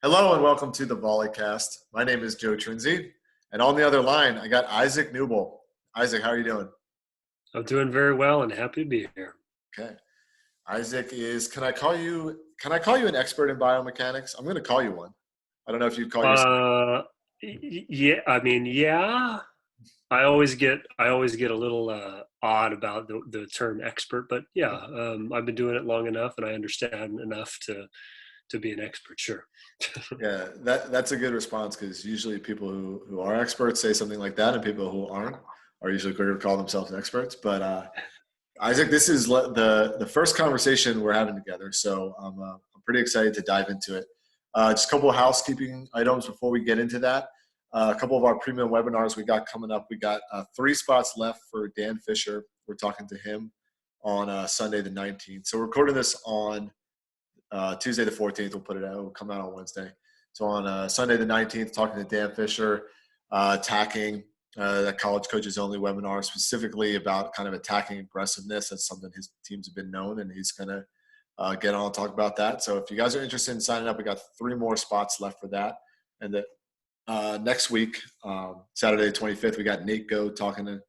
Hello and welcome to the Volleycast. My name is Joe Trinzi, and on the other line, I got Isaac Kneubuhl. Isaac, how are you doing? I'm doing very well and happy to be here. Okay. Isaac is, can I call you an expert in biomechanics? I'm going to call you one. I don't know if you'd call yourself. Uh, yeah, yeah. I always get a little odd about the term expert, but yeah, I've been doing it long enough and I understand enough to be an expert. Sure. Yeah, that's a good response because usually people who are experts say something like that, and people who aren't are usually going to call themselves experts. But Isaac, this is the first conversation we're having together, so I'm pretty excited to dive into it. Just a couple of housekeeping items before we get into that. A couple of our premium webinars we got coming up. We got 3 spots left for Dan Fisher. We're talking to him on Sunday the 19th. So we're recording this on Tuesday the 14th. We'll put it out. It'll come out on Wednesday. So on Sunday the 19th, talking to Dan Fisher, attacking that college coaches only webinar specifically about kind of attacking aggressiveness. That's something his teams have been known, and he's going to get on and talk about that. So if you guys are interested in signing up, we got 3 more spots left for that. And next week, Saturday the 25th, we got Nate Go talking to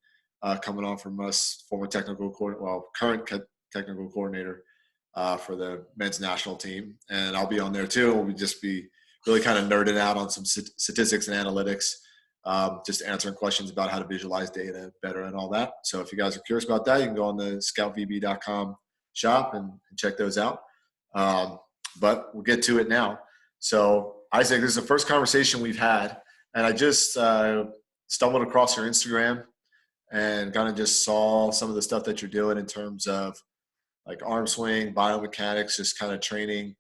coming on from us, former current technical coordinator for the men's national team. And I'll be on there too. We'll just be really kind of nerding out on some statistics and analytics, just answering questions about how to visualize data better and all that. So if you guys are curious about that, you can go on the scoutvb.com shop and check those out. But we'll get to it now. So Isaac, this is the first conversation we've had, and I just stumbled across your Instagram and kind of just saw some of the stuff that you're doing in terms of like arm swing, biomechanics, just kind of training,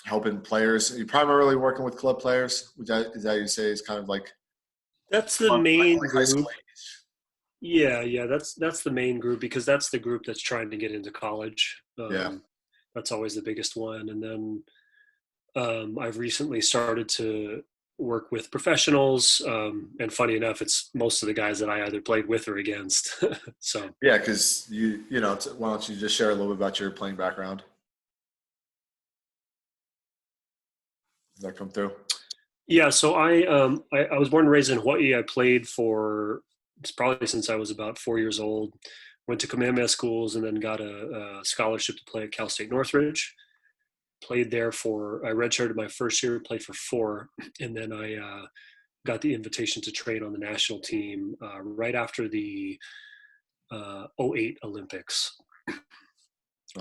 helping players. You're primarily working with club players, which is that you say is kind of like That's the like main high school group. age. Yeah, that's the main group because that's the group that's trying to get into college. Yeah. That's always the biggest one, and then I've recently started to work with professionals, and funny enough, it's most of the guys that I either played with or against. So Yeah, because why don't you just share a little bit about your playing background? Does that come through? yeah, so I was born and raised in Hawaii. I played for it's probably since I was about 4 years old. Went to Kamehameha schools and then got a scholarship to play at Cal State Northridge. Played there I redshirted my first year, played for 4, and then I got the invitation to train on the national team right after the '08 Olympics. And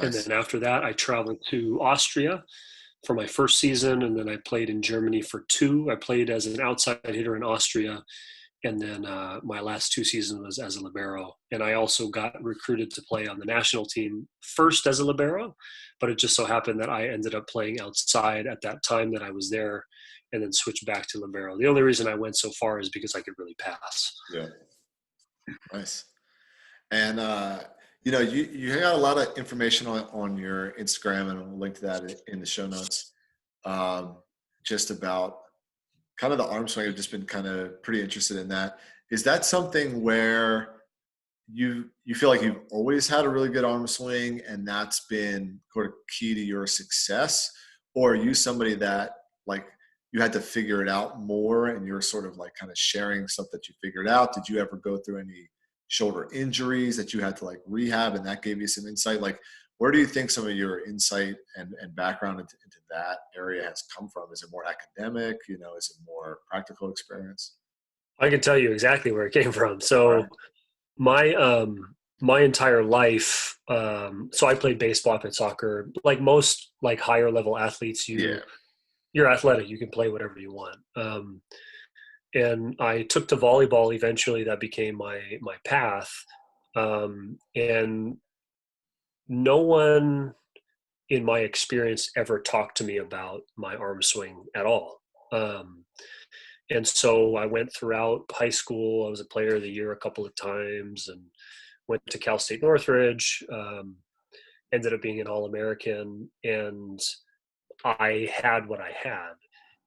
Nice. then after that, I traveled to Austria for my first season, and then I played in Germany for 2. I played as an outside hitter in Austria, and then my last 2 seasons was as a libero. And I also got recruited to play on the national team first as a libero, but it just so happened that I ended up playing outside at that time that I was there, and then switched back to libero. The only reason I went so far is because I could really pass. Yeah. Nice. And you got a lot of information on your Instagram, and I'll link to that in the show notes. Just about kind of the arm swing. I've just been kind of pretty interested in that. Is that something where you feel like you've always had a really good arm swing and that's been sort of key to your success? Or are you somebody that like you had to figure it out more and you're sort of like kind of sharing stuff that you figured out? Did you ever go through any shoulder injuries that you had to like rehab and that gave you some insight? Like, where do you think some of your insight and background into that area has come from? Is it more academic? Is it more practical experience? I can tell you exactly where it came from. All So right. my entire life, so I played baseball, I played soccer. Like most like higher level athletes, Yeah. you're athletic, you can play whatever you want. And I took to volleyball eventually. That became my path. And no one in my experience ever talked to me about my arm swing at all. Um, and so I went throughout high school. I was a player of the year a couple of times and went to Cal State Northridge, ended up being an All-American, and I had what I had.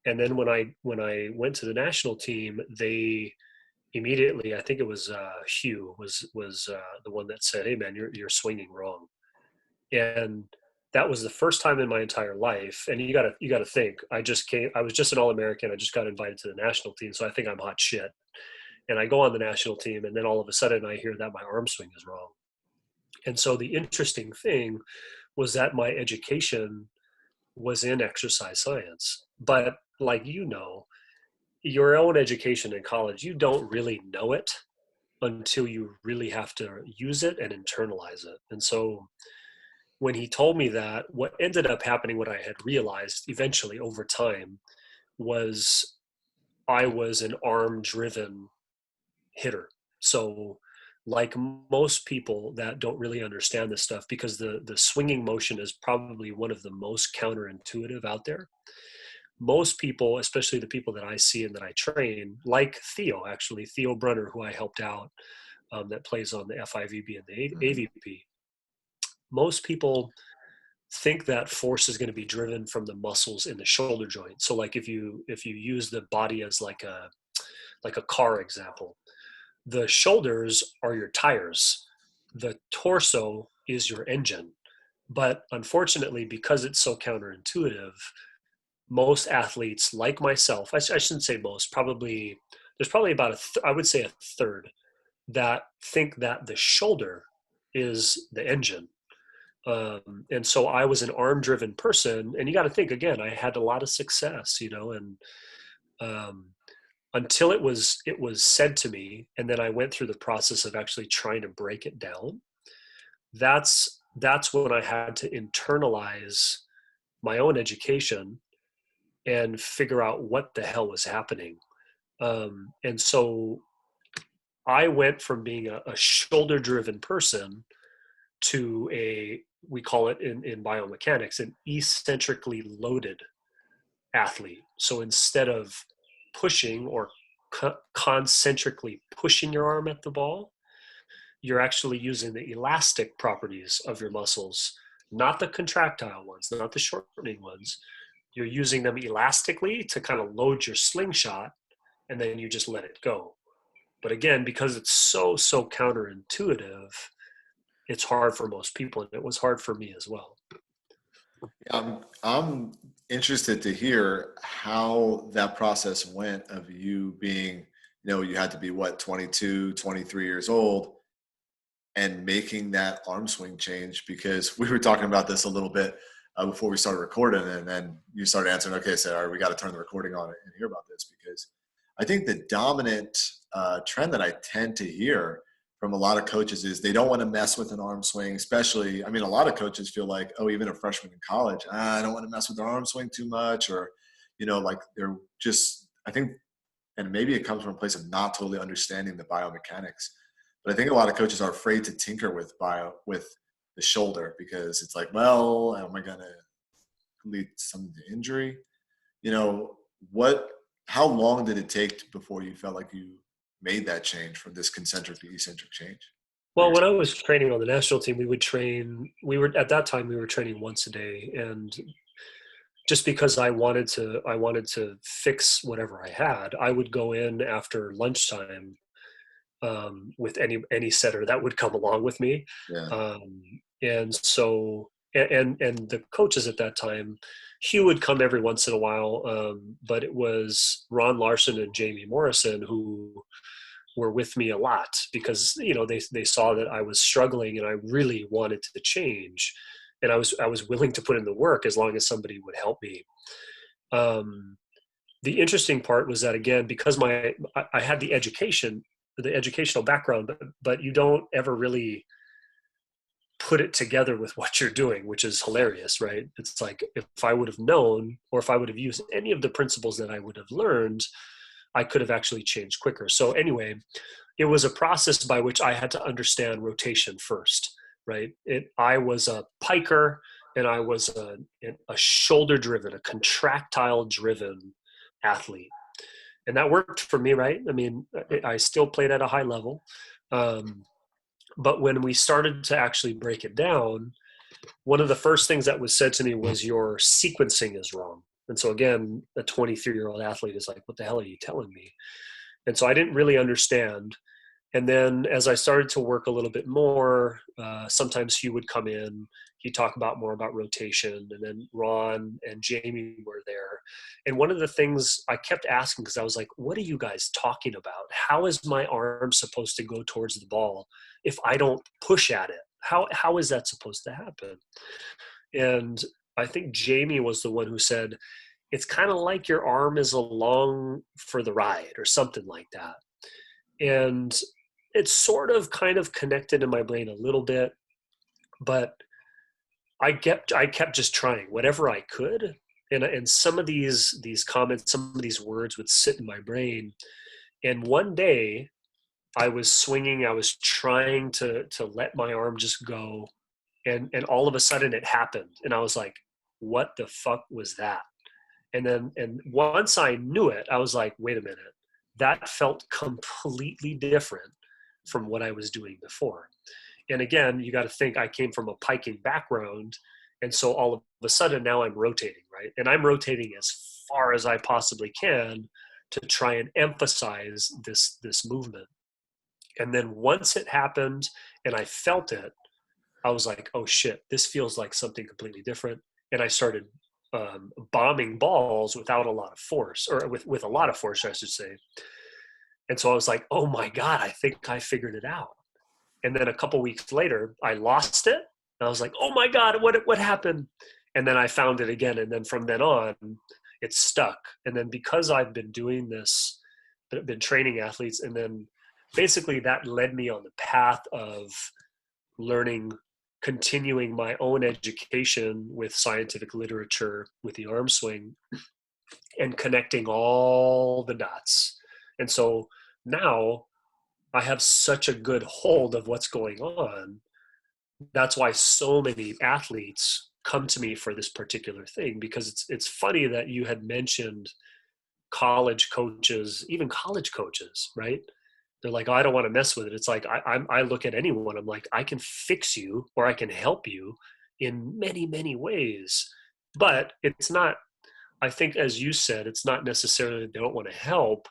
And then when I went to the national team, they immediately, I think it was Hugh was the one that said, "Hey man, you're swinging wrong." And that was the first time in my entire life. And you gotta think, I was just an All-American. I just got invited to the national team. So I think I'm hot shit. And I go on the national team, and then all of a sudden I hear that my arm swing is wrong. And so the interesting thing was that my education was in exercise science. But like, your own education in college, you don't really know it until you really have to use it and internalize it. And so when he told me that, what ended up happening, what I had realized eventually over time, was I was an arm driven hitter. So like most people that don't really understand this stuff, because the swinging motion is probably one of the most counterintuitive out there. Most people, especially the people that I see and that I train, like Theo Brunner, who I helped out, that plays on the FIVB and the AVP. Most people think that force is going to be driven from the muscles in the shoulder joint. So like if you use the body as like a car example, the shoulders are your tires, the torso is your engine. But unfortunately, because it's so counterintuitive, most athletes like myself, I shouldn't say most, probably there's probably about I would say a third that think that the shoulder is the engine. And so I was an arm driven person, and you got to think again, I had a lot of success, and um, until it was said to me, and then I went through the process of actually trying to break it down. That's when I had to internalize my own education and figure out what the hell was happening. And so I went from being a shoulder driven person to we call it in biomechanics, an eccentrically loaded athlete. So instead of pushing or concentrically pushing your arm at the ball, you're actually using the elastic properties of your muscles, not the contractile ones, not the shortening ones. You're using them elastically to kind of load your slingshot, and then you just let it go. But again, because it's so counterintuitive, it's hard for most people, and it was hard for me as well. I'm interested to hear how that process went of you being, you had to be what, 22, 23 years old, and making that arm swing change, because we were talking about this a little bit before we started recording, and then you started answering, okay, so all right, we got to turn the recording on and hear about this, because I think the dominant trend that I tend to hear from a lot of coaches is they don't want to mess with an arm swing, especially, I mean, a lot of coaches feel like, oh, even a freshman in college, I don't want to mess with their arm swing too much, or, like they're just, I think, and maybe it comes from a place of not totally understanding the biomechanics. But I think a lot of coaches are afraid to tinker with the shoulder, because it's like, well, am I going to lead some to injury? How long did it take before you felt like you made that change from this concentric to eccentric change? Well, when I was training on the national team, at that time we were training once a day, and just because I wanted to fix whatever I had, I would go in after lunchtime with any setter that would come along with me. Yeah. And so, and the coaches at that time, Hugh would come every once in a while, but it was Ron Larson and Jamie Morrison who were with me a lot, because they saw that I was struggling and I really wanted to change, and I was willing to put in the work as long as somebody would help me. The interesting part was that, again, because I had the educational background, but you don't ever really put it together with what you're doing, which is hilarious, right? It's like, if I would have known, or if I would have used any of the principles that I would have learned, I could have actually changed quicker. So anyway, it was a process by which I had to understand rotation first, right? I was a piker, and I was a shoulder driven, a contractile driven athlete. And that worked for me, right? I mean, I still played at a high level. But when we started to actually break it down, one of the first things that was said to me was, your sequencing is wrong. And so again, a 23-year-old athlete is like, what the hell are you telling me? And so I didn't really understand. And then as I started to work a little bit more, sometimes he would come in, he talked about more about rotation. And then Ron and Jamie were there. And one of the things I kept asking, because I was like, what are you guys talking about? How is my arm supposed to go towards the ball if I don't push at it? How is that supposed to happen? And I think Jamie was the one who said, it's kind of like your arm is along for the ride or something like that. And it's sort of kind of connected in my brain a little bit, but I kept just trying whatever I could. And some of these comments, some of these words would sit in my brain. And one day I was swinging, I was trying to let my arm just go. And all of a sudden it happened. And I was like, what the fuck was that? And once I knew it, I was like, wait a minute, that felt completely different from what I was doing before. And again, you got to think I came from a piking background. And so all of a sudden now I'm rotating, right? And I'm rotating as far as I possibly can to try and emphasize this movement. And then once it happened and I felt it, I was like, oh shit, this feels like something completely different. And I started bombing balls without a lot of force, or with a lot of force, I should say. And so I was like, oh my God, I think I figured it out. And then a couple weeks later, I lost it. And I was like, oh my God, what happened? And then I found it again. And then from then on, it stuck. And then because I've been doing this, been training athletes, and then basically that led me on the path of learning, continuing my own education with scientific literature with the arm swing and connecting all the dots. And so now I have such a good hold of what's going on. That's why so many athletes come to me for this particular thing, because it's funny that you had mentioned college coaches, even college coaches, right? They're like, oh, I don't want to mess with it. It's like, I look at anyone, I'm like, I can fix you or I can help you in many, many ways. But it's not, I think, as you said, it's not necessarily they don't want to help,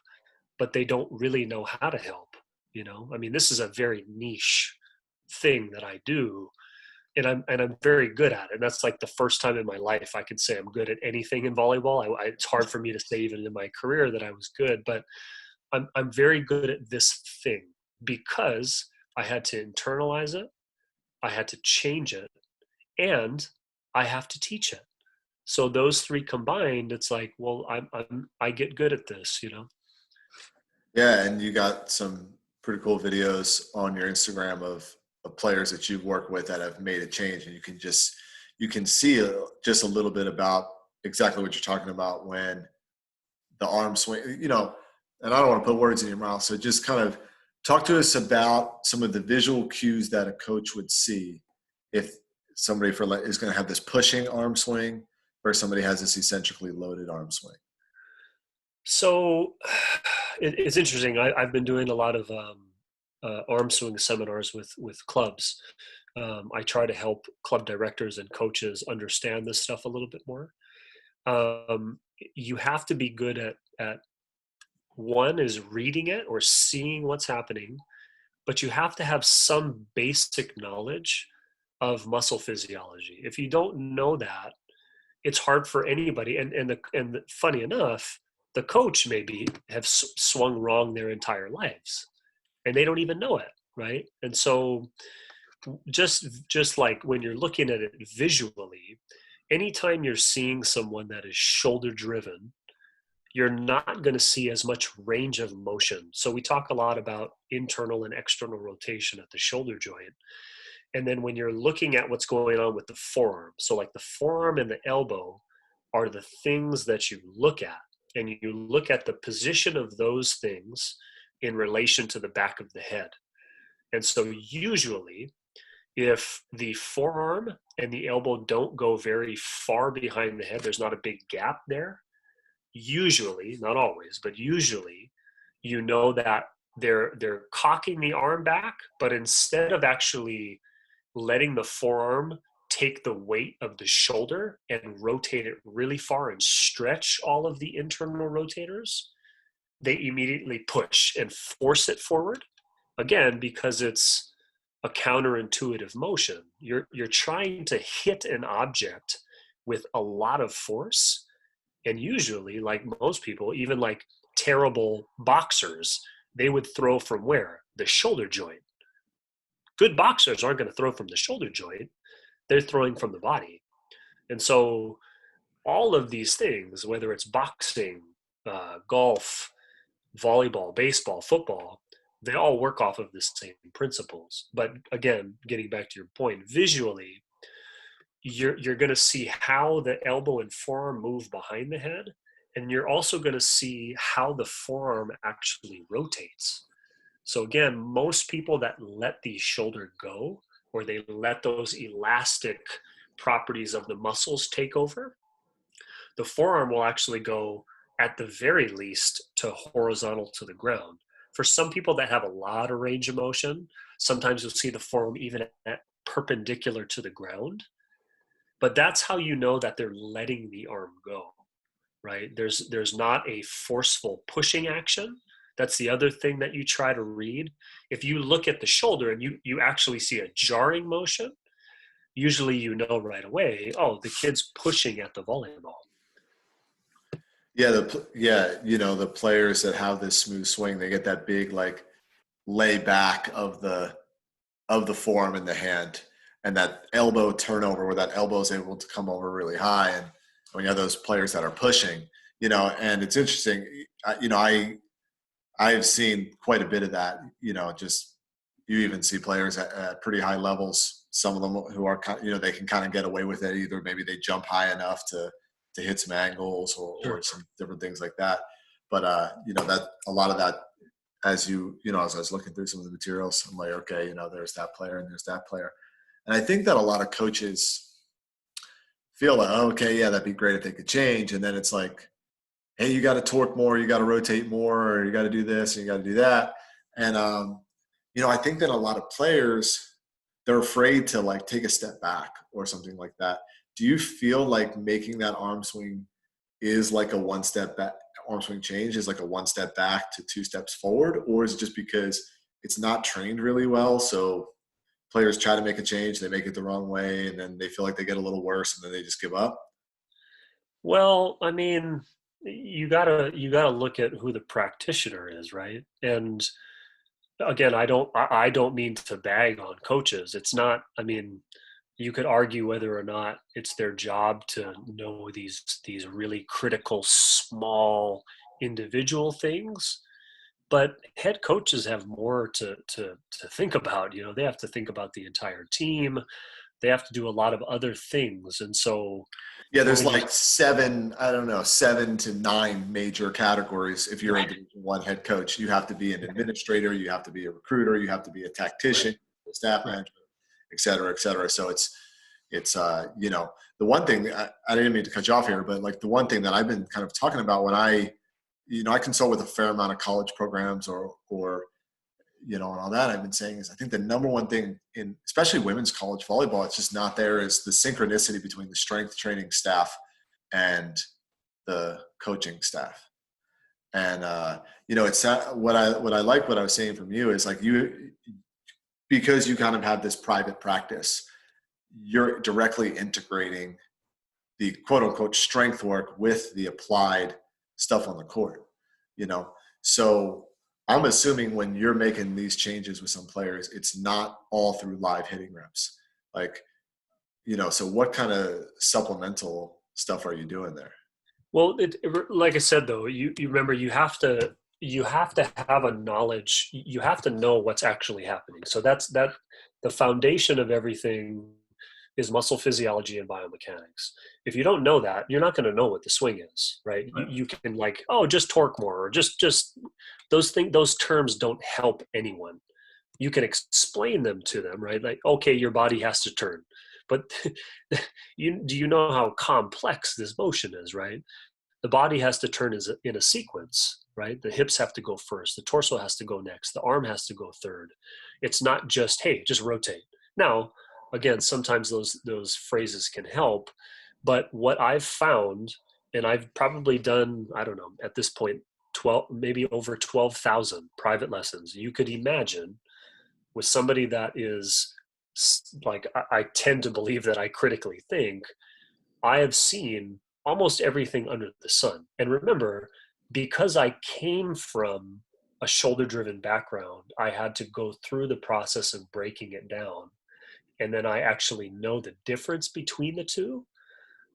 but they don't really know how to help. You know, I mean, this is a very niche thing that I do, and I'm very good at it. And that's like the first time in my life I could say I'm good at anything in volleyball. It's hard for me to say even in my career that I was good, but I'm very good at this thing because I had to internalize it, I had to change it, and I have to teach it. So those three combined, it's like, well, I get good at this, you know. Yeah, and you got some pretty cool videos on your Instagram of players that you've worked with that have made a change, and you can see just a little bit about exactly what you're talking about when the arm swing, you know. And I don't want to put words in your mouth, so just kind of talk to us about some of the visual cues that a coach would see if somebody is going to have this pushing arm swing versus somebody has this eccentrically loaded arm swing. So it's interesting. I've been doing a lot of arm swing seminars with clubs. I try to help club directors and coaches understand this stuff a little bit more. You have to be good at one is reading it or seeing what's happening, but you have to have some basic knowledge of muscle physiology. If you don't know that, it's hard for anybody. Funny enough, the coach maybe have swung wrong their entire lives, and they don't even know it, right? And so, just like when you're looking at it visually, anytime you're seeing someone that is shoulder driven, you're not going to see as much range of motion. So we talk a lot about internal and external rotation at the shoulder joint. And then when you're looking at what's going on with the forearm, so like the forearm and the elbow are the things that you look at, and you look at the position of those things in relation to the back of the head. And so usually if the forearm and the elbow don't go very far behind the head, there's not a big gap there, usually, not always, but usually, you know that they're cocking the arm back, but instead of actually letting the forearm take the weight of the shoulder and rotate it really far and stretch all of the internal rotators, they immediately push and force it forward, again because it's a counterintuitive motion. You're trying to hit an object with a lot of force, and usually, like most people, even like terrible boxers, they would throw from where? The shoulder joint. Good boxers aren't going to throw from the shoulder joint. They're throwing from the body. And so all of these things, whether it's boxing, golf, volleyball, baseball, football, they all work off of the same principles. But again, getting back to your point, visually, you're going to see how the elbow and forearm move behind the head, and you're also going to see how the forearm actually rotates. So again, most people that let the shoulder go, or they let those elastic properties of the muscles take over, the forearm will actually go at the very least to horizontal to the ground. For some people that have a lot of range of motion, sometimes you'll see the forearm even at perpendicular to the ground. But that's how you know that they're letting the arm go, right? There's not a forceful pushing action. That's the other thing that you try to read. If you look at the shoulder and you actually see a jarring motion, usually you know right away, oh, the kid's pushing at the volleyball. Yeah, the players that have this smooth swing, they get that big like lay back of the forearm in the hand, and that elbow turnover where that elbow is able to come over really high. And when you have those players that are pushing, and it's interesting, I've seen quite a bit of that. Just you even see players at pretty high levels. Some of them who are they can kind of get away with it. Either maybe they jump high enough to hit some angles or some different things like that. But that a lot of that, as as I was looking through some of the materials, I'm like, okay, there's that player and there's that player. And I think that a lot of coaches feel like, oh, okay, yeah, that'd be great if they could change. And then it's like, hey, you got to torque more, you got to rotate more, or you got to do this and you got to do that. And, I think that a lot of players, they're afraid to like take a step back or something like that. Do you feel like making that arm swing is like a one step back, arm swing change is like a one step back to two steps forward? Or is it just because it's not trained really well? So players try to make a change, they make it the wrong way, and then they feel like they get a little worse and then they just give up? Well, I mean, you gotta look at who the practitioner is, right? And again, I don't mean to bag on coaches. It's not, I mean, you could argue whether or not it's their job to know these really critical small individual things, but head coaches have more to think about. They have to think about the entire team. They have to do a lot of other things. And so Yeah, there's when you like seven, I don't know, 7 to 9 major categories. If you're a right, Division One head coach, you have to be an administrator, you have to be a recruiter, you have to be a right, tactician, a staff right. manager, et cetera, et cetera. So it's the one thing I didn't mean to cut you off here, but like the one thing that I've been kind of talking about when I consult with a fair amount of college programs or and all that I've been saying is I think the number one thing in especially women's college volleyball, it's just not there, is the synchronicity between the strength training staff and the coaching staff. And it's what I was saying from you is like because you kind of have this private practice, you're directly integrating the quote unquote strength work with the applied stuff on the court, you know? So I'm assuming when you're making these changes with some players, it's not all through live hitting reps. Like, so what kind of supplemental stuff are you doing there? Well, like I said though, you remember you have to have a knowledge. You have to know what's actually happening. So that the foundation of everything is muscle physiology and biomechanics. If you don't know that, you're not going to know what the swing is, right? You can like, oh, just torque more, or just those terms don't help anyone. You can explain them to them, right? Like, okay, your body has to turn, but do you know how complex this motion is, right? The body has to turn in a sequence, right? The hips have to go first, the torso has to go next, the arm has to go third. It's not just, hey, just rotate. Now, again, sometimes those phrases can help, but what I've found, and I've probably done, I don't know, at this point, 12, maybe over 12,000 private lessons. You could imagine with somebody that is like, I tend to believe that I critically think, I have seen almost everything under the sun. And remember, because I came from a shoulder driven background, I had to go through the process of breaking it down. And then I actually know the difference between the two.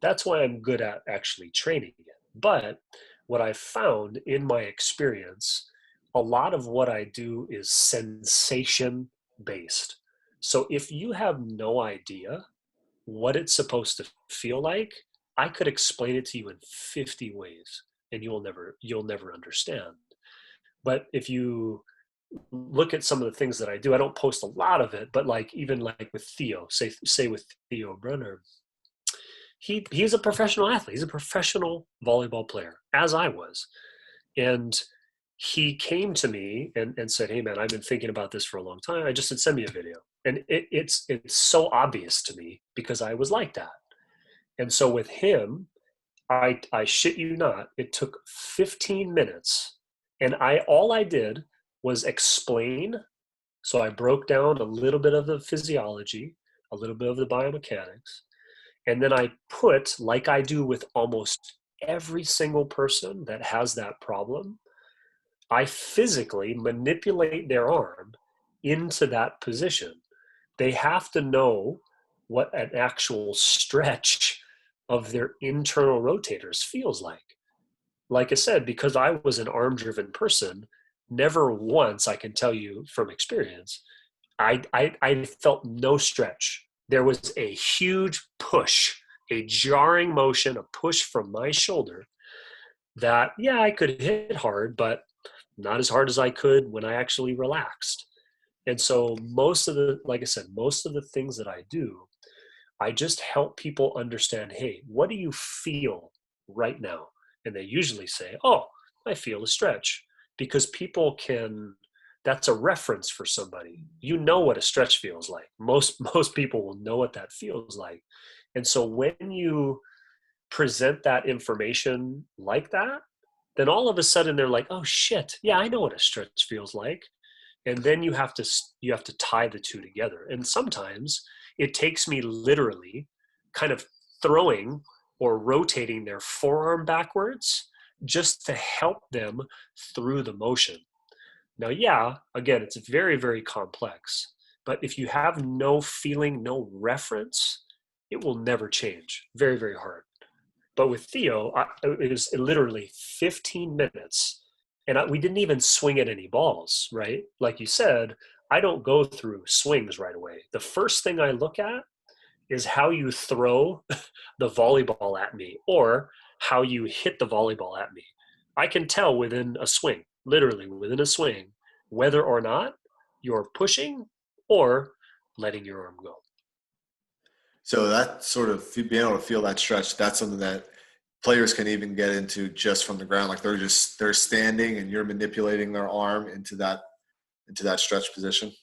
That's why I'm good at actually training it. But what I found in my experience, a lot of what I do is sensation based. So if you have no idea what it's supposed to feel like, I could explain it to you in 50 ways and you'll never understand. But if you look at some of the things that I do, I don't post a lot of it, but like even like with Theo, say with Theo Brunner, he's a professional athlete. He's a professional volleyball player, as I was. And he came to me and said, "Hey man, I've been thinking about this for a long time. I just said, send me a video." And it's so obvious to me because I was like that. And so with him, I shit you not, it took 15 minutes, and I all I did was explain. So I broke down a little bit of the physiology, a little bit of the biomechanics, and then I put, like I do with almost every single person that has that problem, I physically manipulate their arm into that position. They have to know what an actual stretch of their internal rotators feels like. Like I said, because I was an arm driven person, never once, I can tell you from experience, I felt no stretch. There was a huge push, a jarring motion, a push from my shoulder that, yeah, I could hit hard, but not as hard as I could when I actually relaxed. And so most of the, like I said, most of the things that I do, I just help people understand, hey, what do you feel right now? And they usually say, oh, I feel a stretch, because people can, that's a reference for somebody. You know what a stretch feels like. Most people will know what that feels like. And so when you present that information like that, then all of a sudden they're like, oh shit, yeah, I know what a stretch feels like. And then you have to tie the two together. And sometimes it takes me literally kind of throwing or rotating their forearm backwards just to help them through the motion. Now, yeah, again, it's very, very complex, but if you have no feeling, no reference, it will never change. Very, very hard. But with Theo, it was literally 15 minutes, and we didn't even swing at any balls, right? Like you said, I don't go through swings right away. The first thing I look at is how you throw the volleyball at me, or how you hit the volleyball at me. I can tell within a swing, literally within a swing, whether or not you're pushing or letting your arm go. So that sort of being able to feel that stretch, that's something that players can even get into just from the ground. Like they're standing and you're manipulating their arm into that stretch position.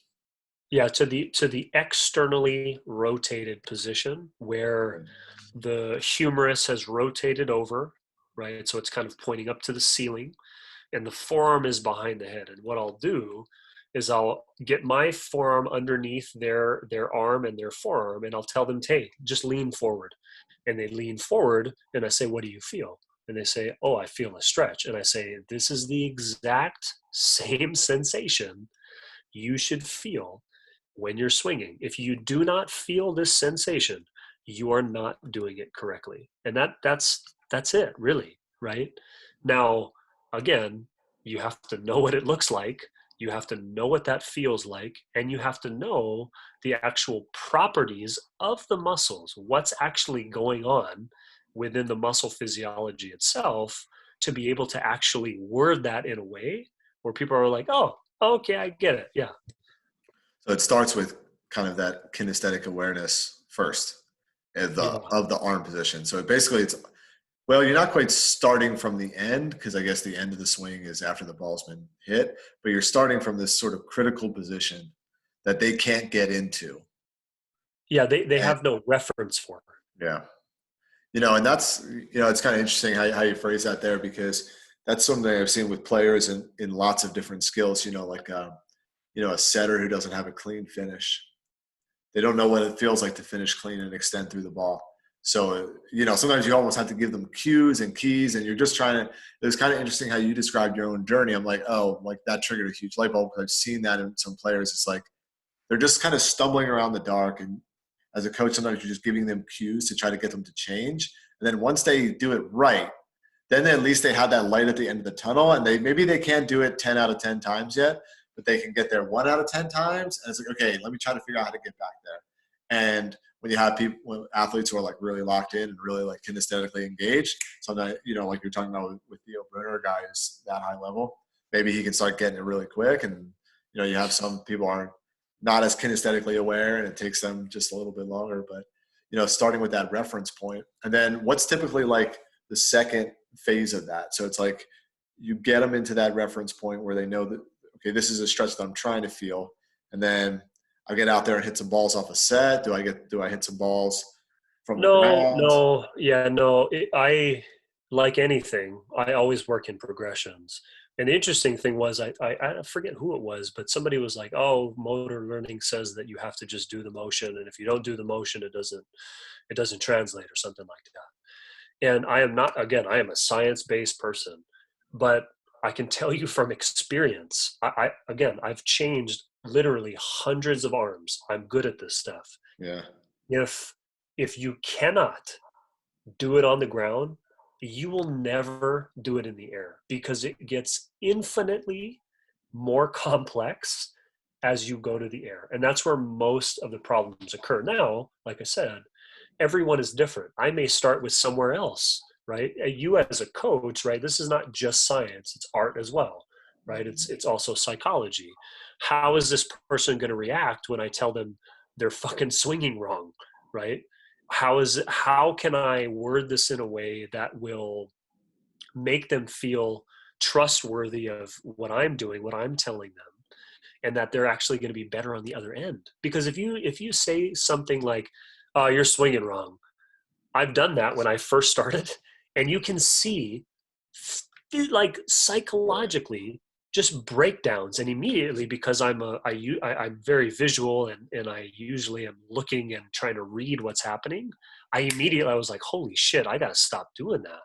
Yeah, to the externally rotated position where the humerus has rotated over, right? So it's kind of pointing up to the ceiling, and the forearm is behind the head. And what I'll do is I'll get my forearm underneath their arm and their forearm, and I'll tell them, hey, just lean forward. And they lean forward, and I say, what do you feel? And they say, oh, I feel a stretch. And I say, this is the exact same sensation you should feel when you're swinging. If you do not feel this sensation, you are not doing it correctly. And that's it, really, right? Now, again, you have to know what it looks like. You have to know what that feels like, and you have to know the actual properties of the muscles, what's actually going on within the muscle physiology itself, to be able to actually word that in a way where people are like, oh, okay, I get it. Yeah. So it starts with kind of that kinesthetic awareness first Yeah. of the arm position. So basically it's, well, you're not quite starting from the end, because I guess the end of the swing is after the ball's been hit, but you're starting from this sort of critical position that they can't get into. Yeah. They And have no reference for her. yeah, and that's, it's kind of interesting how you phrase that there, because that's something I've seen with players in lots of different skills, like a setter who doesn't have a clean finish. They don't know what it feels like to finish clean and extend through the ball. So, sometimes you almost have to give them cues and keys, and you're just trying to, it was kind of interesting how you described your own journey. I'm like, oh, like that triggered a huge light bulb, because I've seen that in some players. It's like, they're just kind of stumbling around the dark. And as a coach, sometimes you're just giving them cues to try to get them to change. And then once they do it right, then at least they have that light at the end of the tunnel, and maybe they can't do it 10 out of 10 times yet, but they can get there 1 out of 10 times. And it's like, okay, let me try to figure out how to get back there. And when you have athletes who are like really locked in and really like kinesthetically engaged, sometimes, like you're talking about with Theo Brunner, a guy who's that high level, maybe he can start getting it really quick. And, you have some people aren't not as kinesthetically aware, and it takes them just a little bit longer, but, starting with that reference point. And then what's typically like the second phase of that? So it's like you get them into that reference point where they know that, okay, this is a stretch that I'm trying to feel. And then I get out there and hit some balls off a set. Do I hit some balls from the ground? I like anything, I always work in progressions. And the interesting thing was, I forget who it was, but somebody was like, oh, motor learning says that you have to just do the motion, and if you don't do the motion, it doesn't translate, or something like that. And I am a science-based person, but I can tell you from experience, I've changed literally hundreds of arms. I'm good at this stuff. Yeah. If you cannot do it on the ground, you will never do it in the air, because it gets infinitely more complex as you go to the air. And that's where most of the problems occur. Now, like I said, everyone is different. I may start with somewhere else, right? You as a coach, right? This is not just science, it's art as well, right? It's also psychology. How is this person going to react when I tell them they're fucking swinging wrong, right? How can I word this in a way that will make them feel trustworthy of what I'm doing, what I'm telling them, and that they're actually going to be better on the other end? Because if you say something like, "Oh, you're swinging wrong," I've done that when I first started, and you can see, like, psychologically, just breakdowns. And immediately, because I'm very visual, and I usually am looking and trying to read what's happening, I was like, holy shit, I got to stop doing that.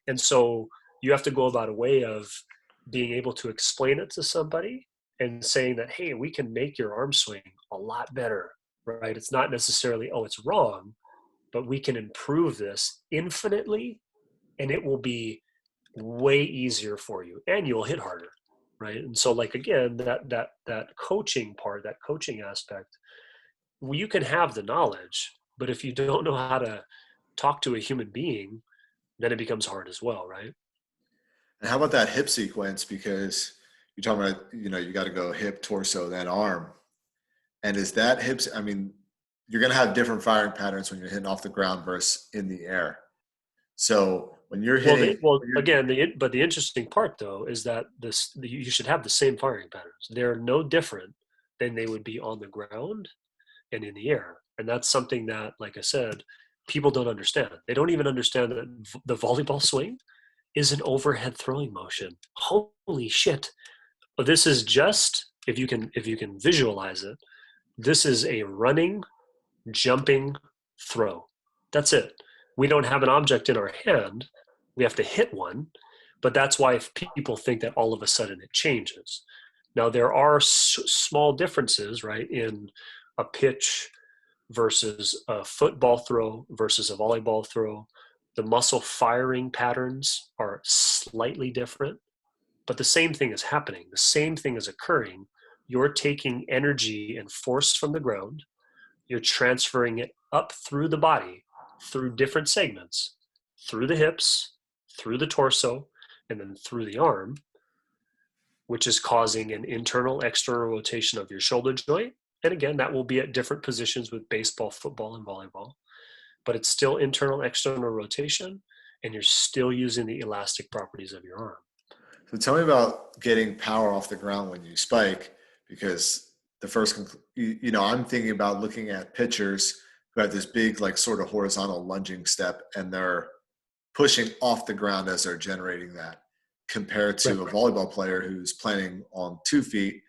And so you have to go about a way of being able to explain it to somebody and saying that, hey, we can make your arm swing a lot better, right? It's not necessarily, oh, it's wrong, but we can improve this infinitely, and it will be way easier for you, and you'll hit harder, right? And so, like, again, that coaching part, that coaching aspect, well, you can have the knowledge, but if you don't know how to talk to a human being, then it becomes hard as well, right? And how about that hip sequence? Because you're talking about, you got to go hip, torso, then arm. And is that hips? I mean, you're going to have different firing patterns when you're hitting off the ground versus in the air. So when you're hitting, but the interesting part, though, is that you should have the same firing patterns. They're no different than they would be on the ground and in the air. And that's something that, like I said, people don't understand. They don't even understand that the volleyball swing is an overhead throwing motion. Holy shit. But this is just, if you can visualize it, this is a running, jumping throw. That's it. We don't have an object in our hand. We have to hit one, but that's why people think that all of a sudden it changes. Now, there are small differences, right, in a pitch versus a football throw versus a volleyball throw. The muscle firing patterns are slightly different, but the same thing is happening. The same thing is occurring. You're taking energy and force from the ground. You're transferring it up through the body, through different segments, through the hips, through the torso, and then through the arm, which is causing an internal, external rotation of your shoulder joint. And again, that will be at different positions with baseball, football, and volleyball. But it's still internal, external rotation, and you're still using the elastic properties of your arm. So tell me about getting power off the ground when you spike, because the first, I'm thinking about looking at pitchers who have this big, like, sort of horizontal lunging step, and they're pushing off the ground as they're generating that, compared to a volleyball player who's planning on 2 feet,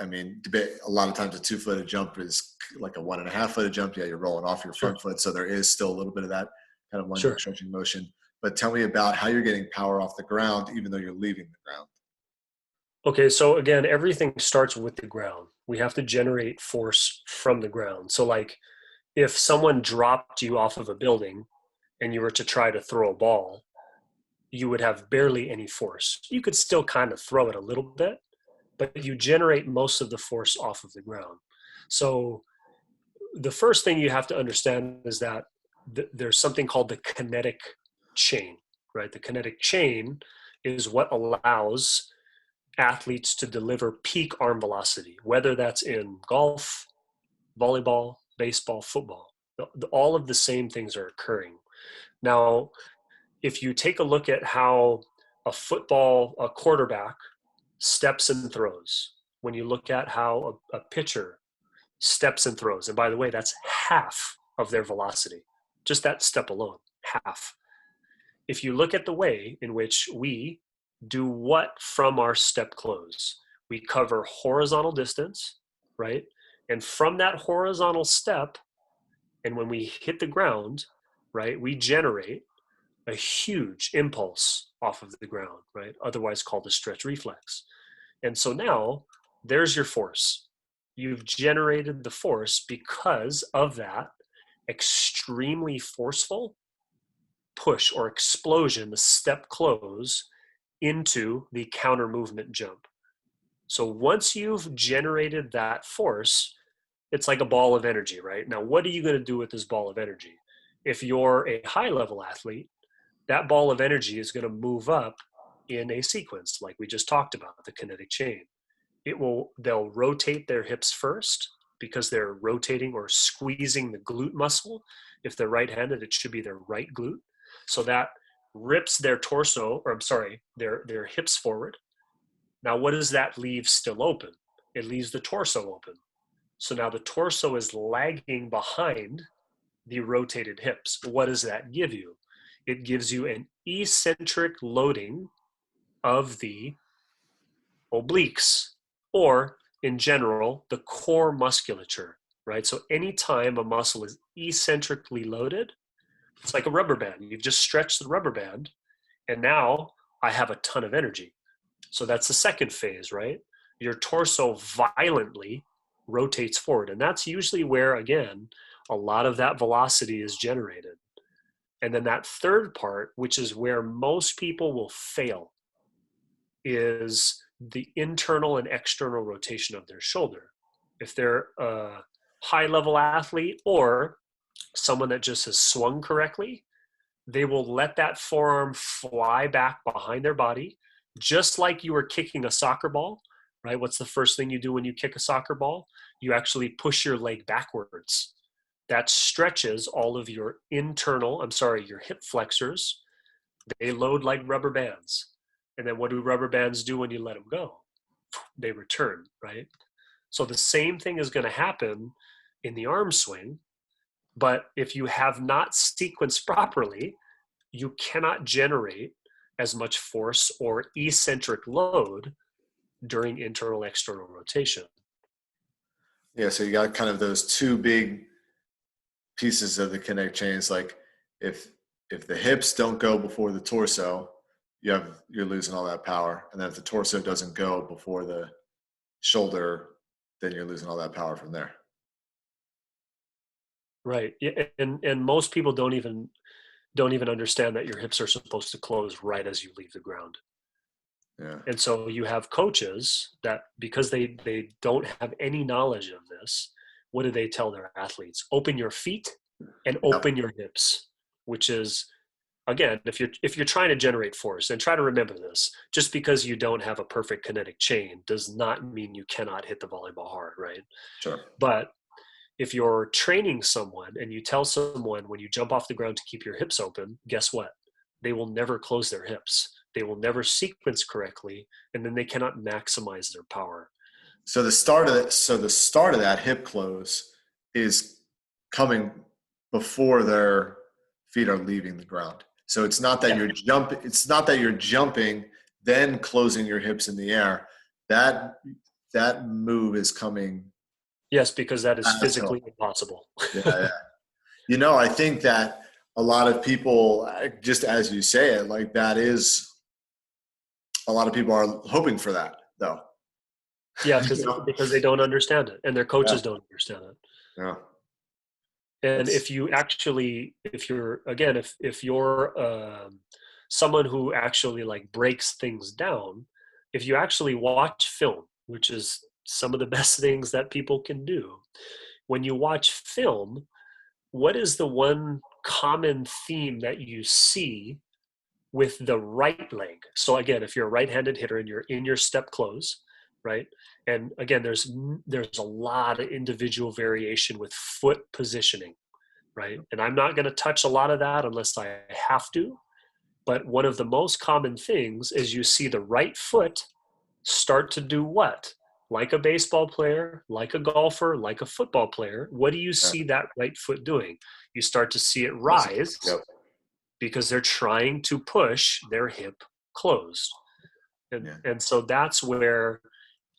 I mean, debate, a lot of times a 2-footed jump is like a 1.5-footed jump. Yeah, you're rolling off your Sure. front foot. So there is still a little bit of that kind of lunging, Sure. stretching motion. But tell me about how you're getting power off the ground, even though you're leaving the ground. Okay, so again, everything starts with the ground. We have to generate force from the ground. So, like, if someone dropped you off of a building and you were to try to throw a ball, you would have barely any force. You could still kind of throw it a little bit, but you generate most of the force off of the ground. So, the first thing you have to understand is that there's something called the kinetic chain, right? The kinetic chain is what allows athletes to deliver peak arm velocity, whether that's in golf, volleyball, baseball, football. All of the same things are occurring. Now, if you take a look at how a quarterback steps and throws, when you look at how a pitcher steps and throws, and by the way, that's half of their velocity, just that step alone, half. If you look at the way in which we do what from our step close, we cover horizontal distance, right? And from that horizontal step, and when we hit the ground, right, we generate a huge impulse off of the ground, right? Otherwise called a stretch reflex. And so now there's your force. You've generated the force because of that extremely forceful push or explosion, the step close into the counter movement jump. So once you've generated that force, it's like a ball of energy, right? Now, what are you going to do with this ball of energy? If you're a high level athlete, that ball of energy is going to move up in a sequence, like we just talked about, the kinetic chain. They'll rotate their hips first because they're rotating or squeezing the glute muscle. If they're right-handed, it should be their right glute. So that rips their torso, or I'm sorry, their hips forward. Now, what does that leave still open? It leaves the torso open. So now the torso is lagging behind the rotated hips. What does that give you? It gives you an eccentric loading of the obliques, or in general, the core musculature, right? So anytime a muscle is eccentrically loaded, it's like a rubber band. You've just stretched the rubber band, and now I have a ton of energy. So that's the second phase, right? Your torso violently rotates forward. And that's usually where, again, a lot of that velocity is generated. And then that third part, which is where most people will fail, is the internal and external rotation of their shoulder. If they're a high level athlete or someone that just has swung correctly, they will let that forearm fly back behind their body, just like you were kicking a soccer ball, right? What's the first thing you do when you kick a soccer ball? You actually push your leg backwards. That stretches all of your your hip flexors. They load like rubber bands. And then what do rubber bands do when you let them go? They return, right? So the same thing is going to happen in the arm swing, but if you have not sequenced properly, you cannot generate as much force or eccentric load during internal external rotation. Yeah, so you got kind of those two big pieces of the kinetic chains. Like if the hips don't go before the torso, you're losing all that power. And then if the torso doesn't go before the shoulder, then you're losing all that power from there. Right. Yeah, and most people don't even understand that your hips are supposed to close right as you leave the ground. Yeah. And so you have coaches that, because they don't have any knowledge of this, what do they tell their athletes? Open your feet and open your hips, which is, again, if you're trying to generate force, and try to remember this, just because you don't have a perfect kinetic chain does not mean you cannot hit the volleyball hard, right? Sure. But if you're training someone and you tell someone when you jump off the ground to keep your hips open, guess what? They will never close their hips. They will never sequence correctly, and then they cannot maximize their power. So the start of that hip close is coming before their feet are leaving the ground. So it's not that you're jumping, then closing your hips in the air. That that move is coming Yes, because that is as physically impossible. yeah, yeah. You know, I think that a lot of people, just as you say it, like that is a lot of people are hoping for that, though. Yeah, You know? because they don't understand it, and their Yeah, coaches don't understand it. yeah, And that's if you actually, if you're again, if you're someone who actually like breaks things down, if you actually watch film, which is some of the best things that people can do, when you watch film, what is the one common theme that you see with the right leg? So again, if you're a right-handed hitter and you're in your step close, right? And again, there's a lot of individual variation with foot positioning, right? And I'm not going to touch a lot of that unless I have to. But one of the most common things is you see the right foot start to do what? Like a baseball player, like a golfer, like a football player, what do you yeah. see that right foot doing? You start to see it Awesome. rise Yep. because they're trying to push their hip closed. Yeah. And so that's where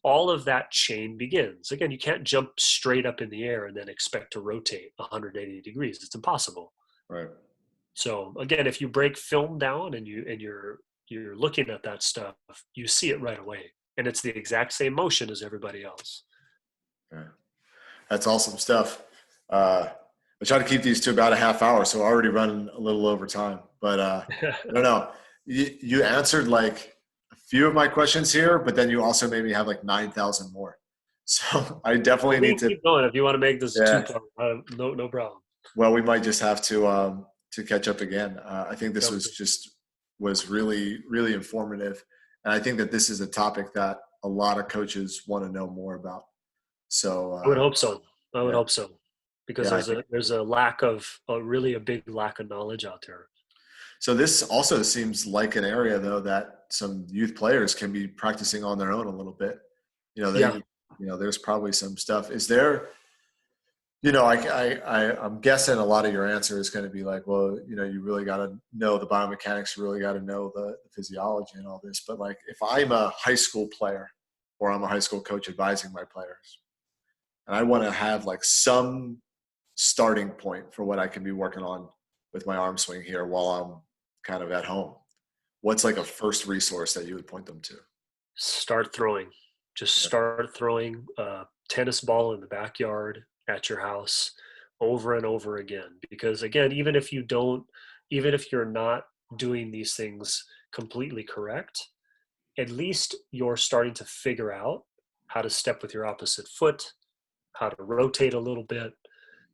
all of that chain begins. Again, you can't jump straight up in the air and then expect to rotate 180 degrees. It's impossible. Right. So again, if you break film down and you're looking at that stuff, you see it right away, and it's the exact same motion as everybody else. Yeah. That's awesome stuff. I try to keep these to about a half hour, so we're already running a little over time. But I don't know. You answered like a few of my questions here, but then you also made me have like 9,000 more. So I definitely We need can to. keep going if you want to make this a Yeah. two-part. No problem. Well, we might just have to catch up again. I think this Sounds was good. just was really really informative, and I think that this is a topic that a lot of coaches want to know more about. So I would hope so. I would yeah, hope so, because yeah, I think there's a lack of a big lack of knowledge out there. so. This also seems like an area though that some youth players can be practicing on their own a little bit. You know, Yeah. there's probably some stuff. Is there? I'm guessing a lot of your answer is going to be like, well, you really got to know the biomechanics, you really got to know the physiology and all this. But like, if I'm a high school player or I'm a high school coach advising my players, and I want to have like some starting point for what I can be working on with my arm swing here while I'm kind of at home, what's like a first resource that you would point them to? Start throwing. Just Yeah. start throwing a tennis ball in the backyard at your house over and over again. Because again, even if you're not doing these things completely correct, at least you're starting to figure out how to step with your opposite foot, how to rotate a little bit,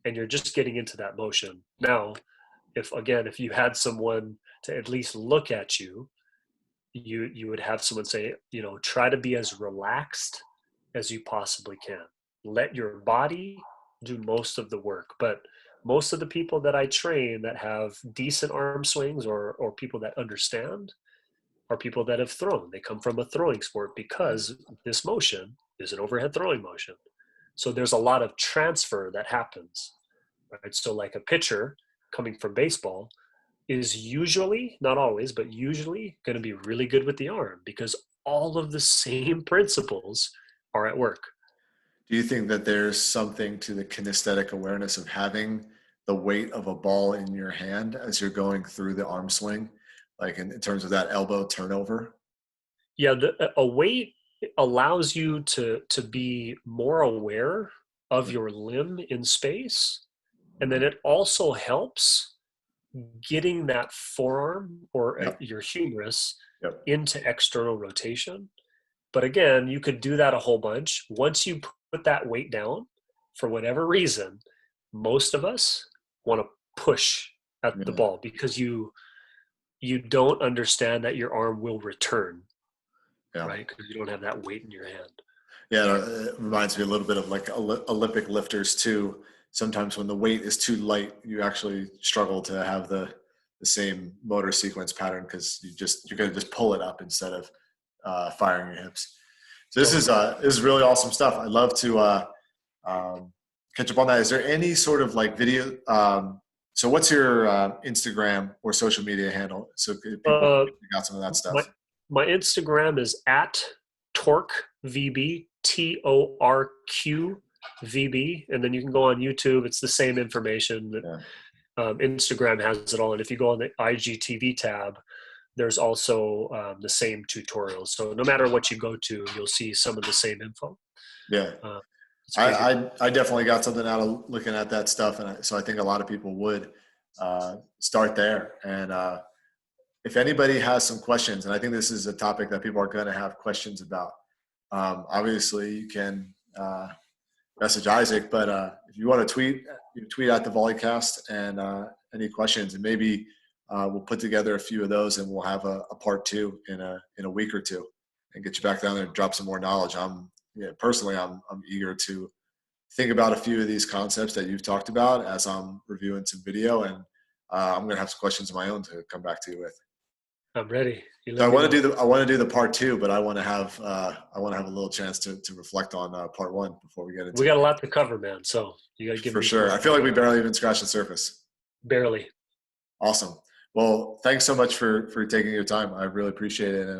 and you're just getting into that motion. Now, if you had someone to at least look at you, you would have someone say, try to be as relaxed as you possibly can. Let your body do most of the work. But most of the people that I train that have decent arm swings, or people that understand, are people that have thrown. They come from a throwing sport Yeah. because this motion is an overhead throwing motion. So there's a lot of transfer that happens, right? So like a pitcher coming from baseball is usually, not always, but usually going to be really good with the arm because all of the same principles are at work. Do you think that there's something to the kinesthetic awareness of having the weight of a ball in your hand as you're going through the arm swing, like in terms of that elbow turnover? Yeah, a weight allows you to be more aware of Yeah. your limb in space, and then it also helps getting that forearm or Yep. your humerus Yep. into external rotation. But again, you could do that a whole bunch. Once you put that weight down, for whatever reason, most of us want to push at the Yeah. ball because you don't understand that your arm will return, Yeah. right? Because you don't have that weight in your hand. Yeah. It reminds me a little bit of like Olympic lifters too. Sometimes when the weight is too light, you actually struggle to have the same motor sequence pattern because you're going to just pull it up instead of firing your hips. So Totally. this is really awesome stuff. I'd love to um, catch up on that. Is there any sort of like video? So what's your Instagram or social media handle so people Uh, got some of that my stuff? my Instagram is at torque VB, TORQ VB, and then you can go on YouTube. It's the same information that Yeah. Instagram has it all. And if you go on the IGTV tab, there's also the same tutorials. So no matter what you go to, you'll see some of the same info. Yeah. It's crazy. I definitely got something out of looking at that stuff. And so I think a lot of people would start there. And if anybody has some questions, and I think this is a topic that people are going to have questions about, obviously you can message Isaac, but if you want to tweet, you tweet at the Volleycast and any questions, and maybe we'll put together a few of those, and we'll have a part 2 in a week or two, and get you back down there and drop some more knowledge. Personally, I'm eager to think about a few of these concepts that you've talked about as I'm reviewing some video, and I'm going to have some questions of my own to come back to you with. I'm ready. So I want to do the part 2, but I want to have a little chance to reflect on part 1 before we get into. We got a lot to cover, man. So you got to give for me sure. I feel like we barely even scratched the surface. Barely. Awesome. Well, thanks so much for taking your time. I really appreciate it, and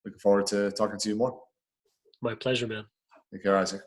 looking forward to talking to you more. My pleasure, man. Take care, Isaac.